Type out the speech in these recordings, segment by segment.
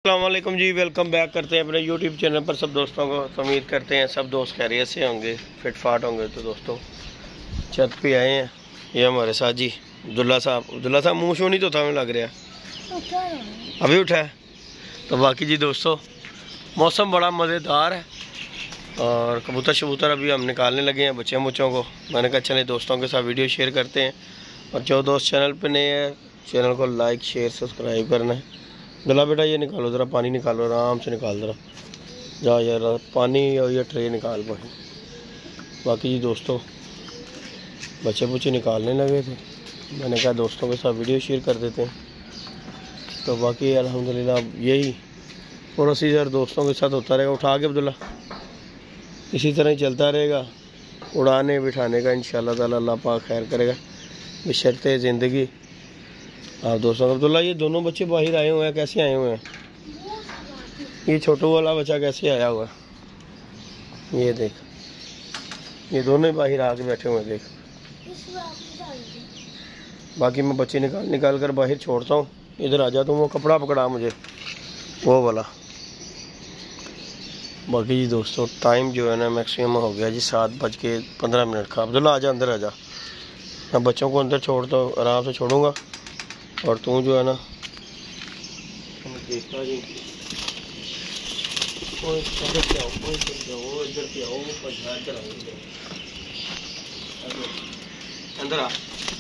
अस्सलामुअलैकुम जी, welcome back करते हैं अपने यूट्यूब चैनल पर सब दोस्तों को। तो उम्मीद करते हैं सब दोस्त खैरियत से होंगे, फिट फाट होंगे। तो दोस्तों छत पे आए हैं, ये हमारे साथ जी अब्दुल्ला साहब मुँह शो नहीं तो था हमें लग रहा है अभी उठा है। तो बाकी जी दोस्तों मौसम बड़ा मज़ेदार है और कबूतर शबूतर अभी हम निकालने लगे हैं बच्चों को। मैंने कहा चले दोस्तों के साथ वीडियो शेयर करते हैं। और जो दोस्त चैनल पर नए हैं चैनल को लाइक शेयर सब्सक्राइब करना है। गला बेटा ये निकालो ज़रा, पानी निकालो, आराम से निकाल ज़रा, जा यार पानी और ये ट्रे निकाल पाए। बाकी जी दोस्तों बच्चे निकालने लगे थे, मैंने कहा दोस्तों के साथ वीडियो शेयर कर देते हैं। तो बाकी अल्हम्दुलिल्लाह यही प्रोसीजर दोस्तों के साथ होता रहेगा। उठा के अब्दुल्ला इसी तरह ही चलता रहेगा, उड़ाने बिठाने का इंशाअल्लाह ताला अल्लाह पाक खैर करेगा बशर्ते ज़िंदगी। आप दोस्तों अब्दुल्ला ये दोनों बच्चे बाहर आए हुए हैं, कैसे आए हुए हैं? ये छोटू वाला बच्चा कैसे आया हुआ है? ये देख, ये दोनों ही बाहर आके बैठे हुए हैं, देख। बाकी मैं बच्चे निकाल कर बाहर छोड़ता हूँ। इधर आ जा तुम, वो कपड़ा पकड़ा मुझे, वो वाला। बाकी जी दोस्तों टाइम जो है ना मैक्सिमम हो गया जी 7:15 का। अब्दुल्ला आजा, अंदर आजा। मैं बच्चों को अंदर छोड़ता हूँ, आराम से छोड़ूंगा और तू जो है ना देखता जी। अंदर आ,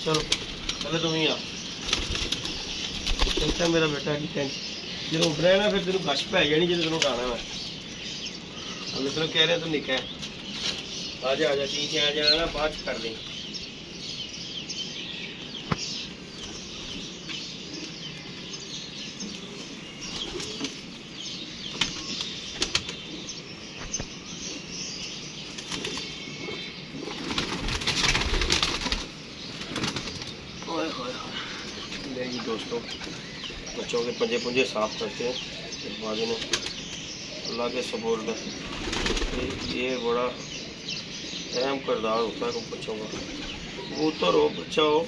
चलो चलो तुम ही आ। देखता मेरा बेटा की टेंशन जो उठना है ना, फिर तेन गश पै जानी जो तेन उठाना मैं। हम तेन कह रहे हैं तू निका है, आजा आजा, पीछे आ जाना ना, बाद कर दें। जी दोस्तों बच्चों के पंजे पुंजे साफ करते हैं, फिर बाद में अल्लाह के सपोर्ट का ये बड़ा अहम किरदार होता है बच्चों का। कबूतर हो बच्चा हो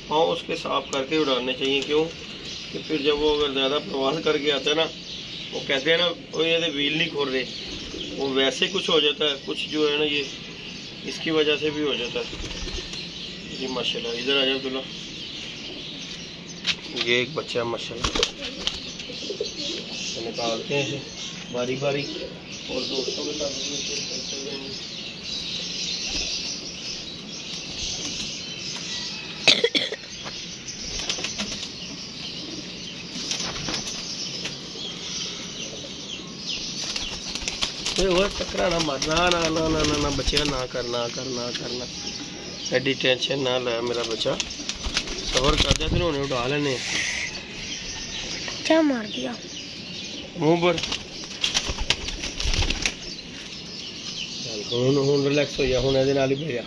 पाँव उसके साफ करके उड़ाने चाहिए। क्यों कि फिर जब वो अगर ज़्यादा प्रवास करके आता है ना, वो कहते हैं ना वो ये व्हील नहीं खोल रहे, वो वैसे कुछ हो जाता है, कुछ जो है ना ये इसकी वजह से भी हो जाता है जी। माशाल्लाह इधर आ जाओ अब्दुल्ला, ये एक बच्चा माशाल्लाह निकालते हैं इसे बारी बारी और दोस्तों के साथ शेयर करते हैं। वो टकरा ना मारना, ना ना ना ना ना बच्चे ना करना एडी टेंशन ना ले मेरा बच्चा, सबर कर जा, फिर उन्हें उठा लेने। क्या मार दिया मुंह पर? चल हुन रिलैक्स हो जा, हुन ਇਹਦੇ ਨਾਲ ही बह जा,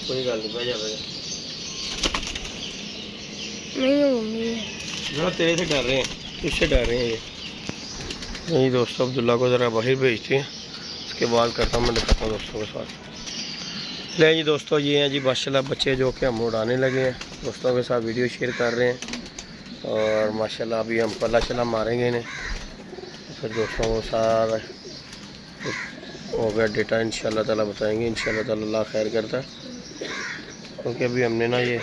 कोई गल नहीं, बह जा नहीं तेरे से डर रहे हैं, तुझसे डर रहे हैं ये। नहीं दोस्तों अब्दुल्ला को ज़रा बाहर भेजते हैं, उसके बाद करता हूँ मैं, दिखाता हूँ दोस्तों के साथ। ले जी दोस्तों ये हैं जी माशाल्लाह बच्चे जो कि हम उड़ाने लगे हैं, दोस्तों के साथ वीडियो शेयर कर रहे हैं। और माशाल्लाह अभी हम पल्ला चला मारेंगे इन्हें, फिर दोस्तों को सारा हो गया डेटा इंशाल्लाह ताला बताएंगे। इंशाल्लाह ताला अल्लाह खैर करता है, क्योंकि अभी हमने ना ये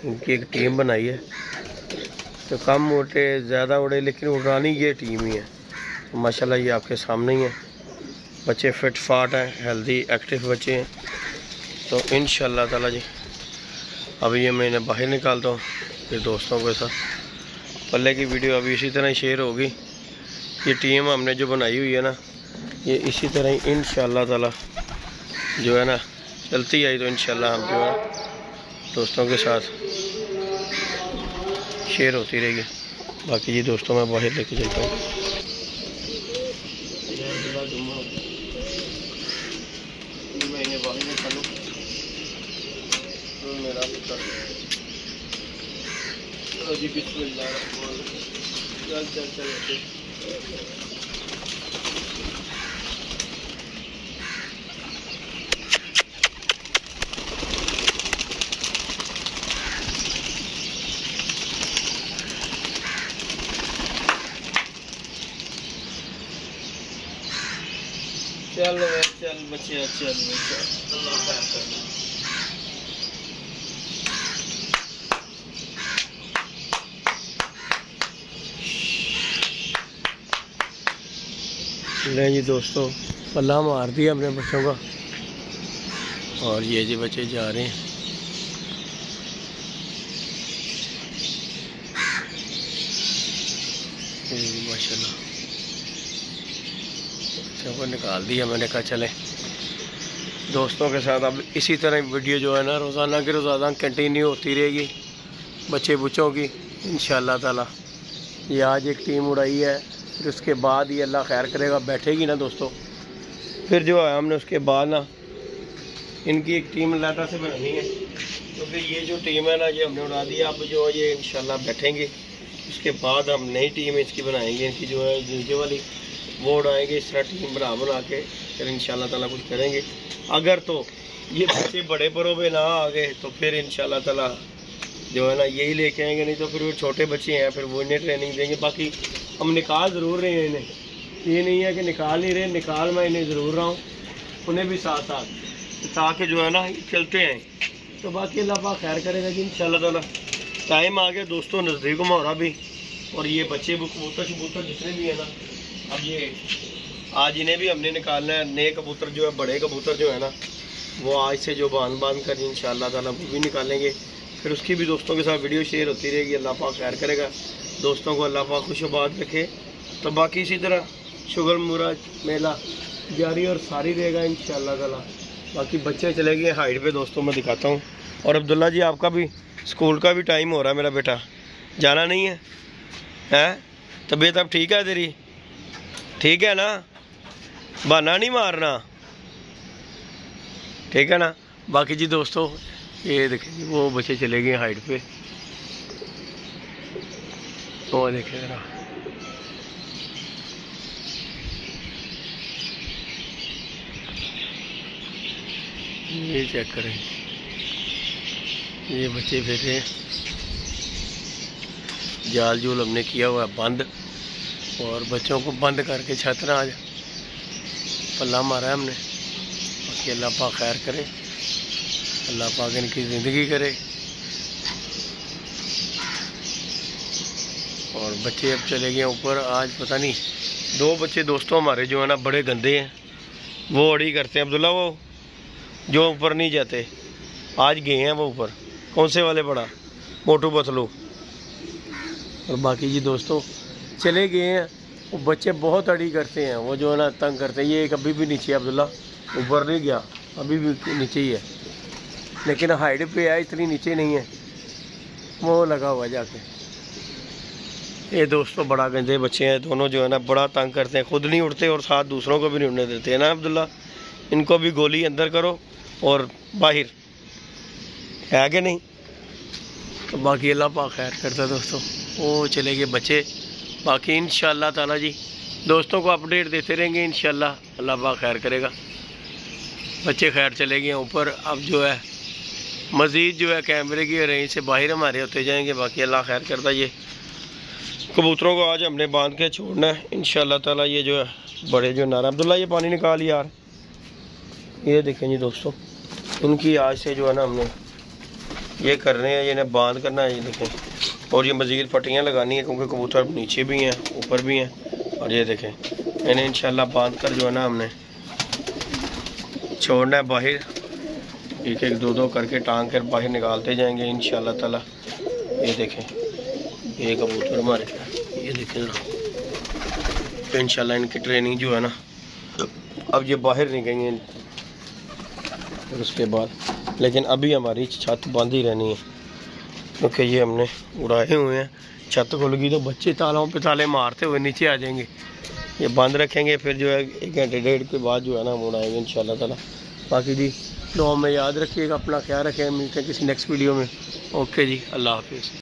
इनकी एक टीम बनाई है। तो कम उड़े ज़्यादा उड़े लेकिन उड़ानी ये टीम ही है। तो माशाल्लाह ये आपके सामने ही है, बच्चे फिट फाट हैं, हेल्दी एक्टिव बच्चे हैं। तो इंशाल्लाह ताला जी अभी ये मैं इन्हें बाहर निकालता हूँ, फिर दोस्तों के साथ पल्ले की वीडियो अभी इसी तरह ही शेयर होगी। ये टीम हमने जो बनाई हुई है ना, ये इसी तरह ही इंशाल्लाह ताला जो है ना चलती आई, तो इंशाल्लाह हम जो है दोस्तों के साथ शेयर होती रहेगी। बाकी जी दोस्तों मैं बाहर लेके जाता हूँ। मैं इन्हें बाहर निकालूँ तो मेरा जी बिस्मिल्लाह चल चल बच्चे चल अल्लाह खैर करे। ले जी दोस्तों, पल्ला मार दिया हमने बच्चों का, और ये जी बच्चे जा रहे हैं। माशाल्लाह बच्चों को निकाल दिया मैंने, कहा चले दोस्तों के साथ। अब इसी तरह वीडियो जो है ना रोज़ाना की रोज़ाना कंटिन्यू होती रहेगी बच्चे बुच्चों की इंशाअल्लाह ताला। ये आज एक टीम उड़ाई है, फिर उसके बाद ये अल्लाह खैर करेगा बैठेगी ना दोस्तों, फिर जो है हमने उसके बाद ना इनकी एक टीम लाटा से बनानी है, क्योंकि ये जो टीम है ना ये हमने उड़ा दिया। अब जो ये इंशाल्लाह बैठेंगे, उसके बाद हम नई टीम इसकी बनाएंगे, इनकी जो है नीचे वाली वो उड़ाएंगे। इस तरह टीम बना के फिर इंशाल्लाह ताला कुछ करेंगे। अगर तो ये बच्चे बड़े परों पे ना आ गए तो फिर इंशाल्लाह ताला जो है ना यही लेके आएंगे, नहीं तो फिर वो छोटे बच्चे हैं फिर वो इन्हें ट्रेनिंग देंगे। बाकी हम निकाल ज़रूर रहे हैं इन्हें, ये नहीं है कि निकाल नहीं रहे, निकाल मैं इन्हें ज़रूर रहा हूँ, उन्हें भी साथ साथ, ताकि जो है ना चलते हैं। तो बाकी अल्लाह पाक खैर करेगा जी इंशाल्लाह ताला। टाइम आ गया दोस्तों, नज़दीक में हो रहा भी, और ये बच्चे कबूतर शबूतर जितने भी हैं ना, अब ये आज इन्हें भी हमने निकालना है। नए कबूतर जो है, बड़े कबूतर जो है ना, वो आज से जो बांध कर इंशाल्लाह ताला वो भी निकालेंगे। फिर उसकी भी दोस्तों के साथ वीडियो शेयर होती रहेगी। अल्लाह पाक खैर करेगा, दोस्तों को अल्लाह पाक खुशबाद रखे। तो बाकी इसी तरह शुगर मुरा मेला जारी और सारी रहेगा इंशाल्लाह ताला। बाकी बच्चे चले गए हाइट पे दोस्तों, मैं दिखाता हूँ। और अब्दुल्ला जी आपका भी स्कूल का भी टाइम हो रहा है, मेरा बेटा जाना नहीं है, हैं? तबीयत अब ठीक है तेरी? ठीक है ना, बहाना नहीं मारना, ठीक है ना। बाकी जी दोस्तों ये देखें वो बच्चे चले गए हाइट पे, वो देखें जरा, ये चेक करें, ये बच्चे फिर रहे हैं। जाल जूल हमने किया हुआ बंद, और बच्चों को बंद करके छत ना आज पल्ला मारा है हमने। बाकी अल्लाह पाक खैर करे, अल्लाह पाक इनकी ज़िंदगी करे। और बच्चे अब चले गए ऊपर। आज पता नहीं दो बच्चे दोस्तों हमारे जो है ना बड़े गंदे हैं, वो अड़ी करते हैं। अब्दुल्ला वो जो ऊपर नहीं जाते, आज गए हैं वो ऊपर। कौन से वाले? बड़ा मोटू पतलू। और बाकी जी दोस्तों चले गए हैं। वो बच्चे बहुत अड़ी करते हैं, वो जो है ना तंग करते हैं। ये एक अभी भी नीचे है अब्दुल्ला, ऊपर नहीं गया, अभी भी नीचे ही है, लेकिन हाइट पे है, इतनी नीचे नहीं है, वो लगा हुआ जाके। ये दोस्तों बड़ा गंदे बच्चे हैं दोनों, जो है ना बड़ा तंग करते हैं, खुद नहीं उड़ते और साथ दूसरों को भी नहीं उड़ने देते हैं ना अब्दुल्ला। इनको भी गोली अंदर करो और बाहर, है कि नहीं। तो बाकी अल्लाह पाक खैर करता है दोस्तों। वो चले गए बच्चे। बाकी इंशाअल्लाह ताला जी दोस्तों को अपडेट देते रहेंगे इंशाअल्लाह, अल्लाह पाक खैर करेगा। बच्चे खैर चले गए ऊपर। अब जो है मज़ीद जो है कैमरे की रेंज से बाहर हमारे होते जाएंगे। बाकी अल्लाह खैर करता। ये कबूतरों को आज हमने बांध के छोड़ना है इंशाअल्लाह ताला। ये जो है बड़े जो नारा, अब्दुल्ला ये पानी निकाल यार। ये देखें जी दोस्तों, इनकी आज से जो है ना हमने ये कर रहे हैं, ये इन्हें बांध करना है। ये देखें, और ये मज़ीद पट्टियाँ लगानी है, क्योंकि कबूतर नीचे भी हैं ऊपर भी हैं। और ये देखें इन्हें इंशाल्लाह बांध कर जो है ना हमने छोड़ना है बाहर। एक एक दो दो करके टांग कर बाहर निकालते जाएंगे इंशाल्लाह ताला। ये देखें ये कबूतर हमारे, ये देखें जरा, इंशाल्लाह इनकी ट्रेनिंग जो है ना अब ये बाहर निकलेंगे फिर उसके बाद। लेकिन अभी हमारी छत बंद ही रहनी है, क्योंकि ये हमने उड़ाए हुए हैं। छत खुल गई तो बच्चे तालों पे ताले मारते हुए नीचे आ जाएंगे। ये बंद रखेंगे, फिर जो है 1 घंटे 1.5 के बाद जो है ना हम उड़ाएंगे इंशाल्लाह ताला। बाकी जी दुआ में याद रखिएगा, अपना ख्याल रखें। मिलते हैं किसी नेक्स्ट वीडियो में। ओके जी, अल्लाह हाफिज़।